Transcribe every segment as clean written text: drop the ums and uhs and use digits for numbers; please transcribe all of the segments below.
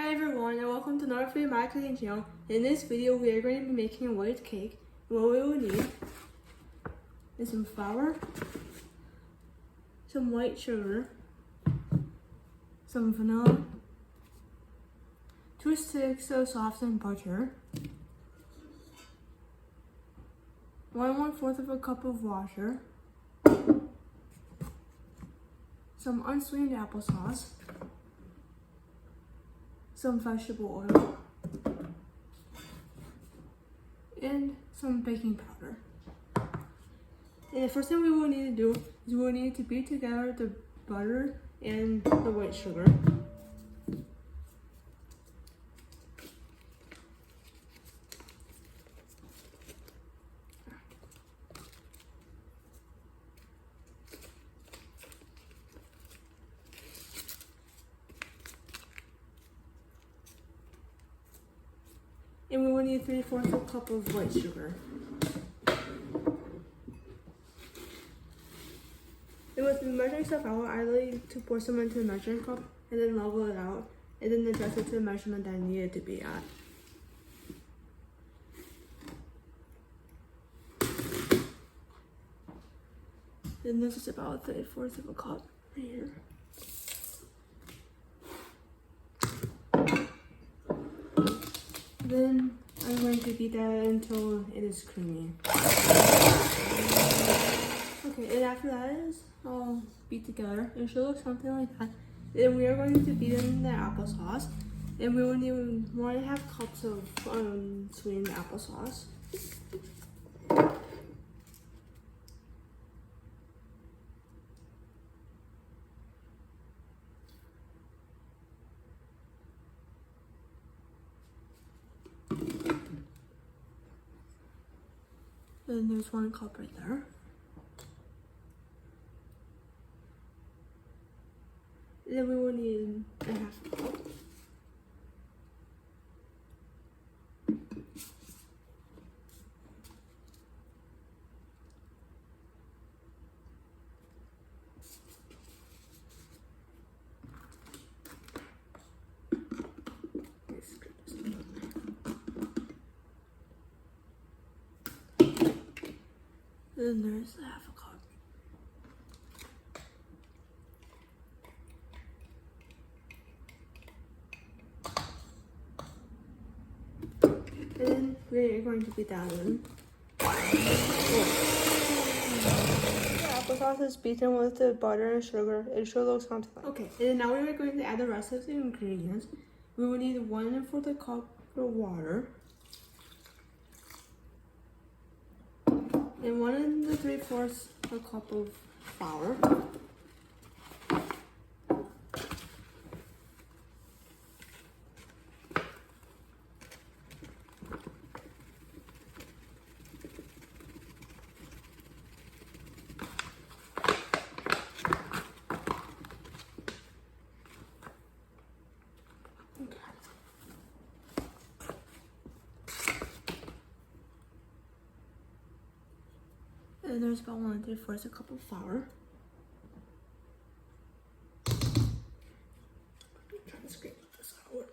Hi everyone and welcome to another video of my cooking channel. In this video we are going to be making a white cake. What we will need is some flour, some white sugar, some vanilla, 2 sticks of softened butter, 1/4 of a cup of water, some unsweetened applesauce, some vegetable oil, and some baking powder. And the first thing we will need to do is we will need to beat together the butter and the white sugar. And we will need 3/4 a cup of white sugar. And with measuring stuff out, I like to pour some into a measuring cup and then level it out and then adjust it to the measurement that I need it to be at. And this is about 3/4 of a cup right here. Then I'm going to beat that until it is creamy. Okay, and after that is all beat together. It should look something like that. Then we are going to beat in the applesauce. And we will need 1.5 cups of sweetened applesauce. And there's 1 cup right there. And then we will need 1/2 cup. Then there's 1/2 cup. And then we're going to beat that in. The applesauce is beaten with the butter and sugar. It should look something like. Okay, and then now we are going to add the rest of the ingredients. We will need 1/4 cup of water. And 1 3/4 a cup of flour. And there's about 1 3/4 a cup of flour. Try to scrape this out.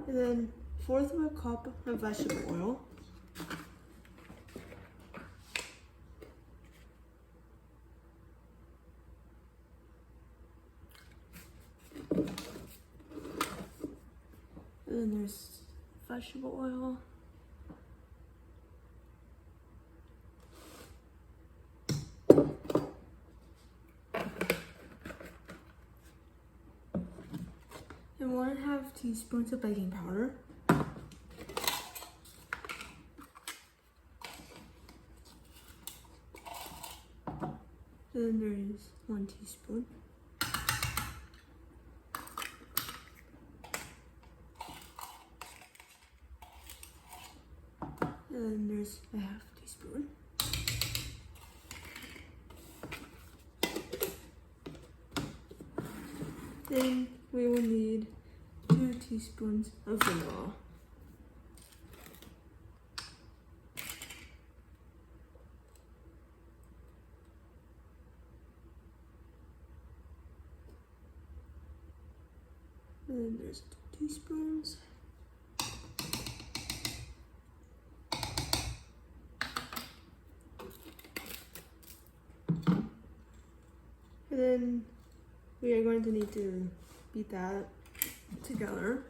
And then 1/4 of a cup of vegetable oil. And then there's vegetable oil. And 1.5 teaspoons of baking powder. And then there is 1 teaspoon. And then there's 1/2 teaspoon. Then we will need 2 teaspoons of vanilla. And then there's 2 teaspoons. And then we are going to need to beat that together.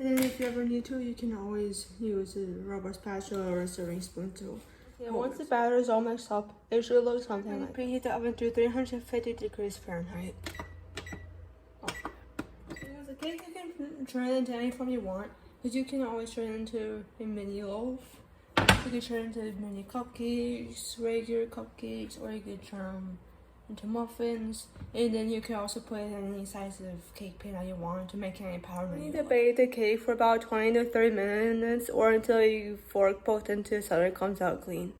And then if you ever need to, you can always use a rubber spatula or a serving spoon to. Yeah, once the batter is all mixed up, it should look something like. Preheat the oven to 350 degrees Fahrenheit. The cake, you can turn it into any form you want, because you can always turn it into a mini loaf. You can turn it into mini cupcakes, regular cupcakes, or you could turn into muffins, and then you can also put in any size of cake pan that you want to make any pattern. You need to bake the cake for about 20 to 30 minutes, or until you fork both into so it comes out clean.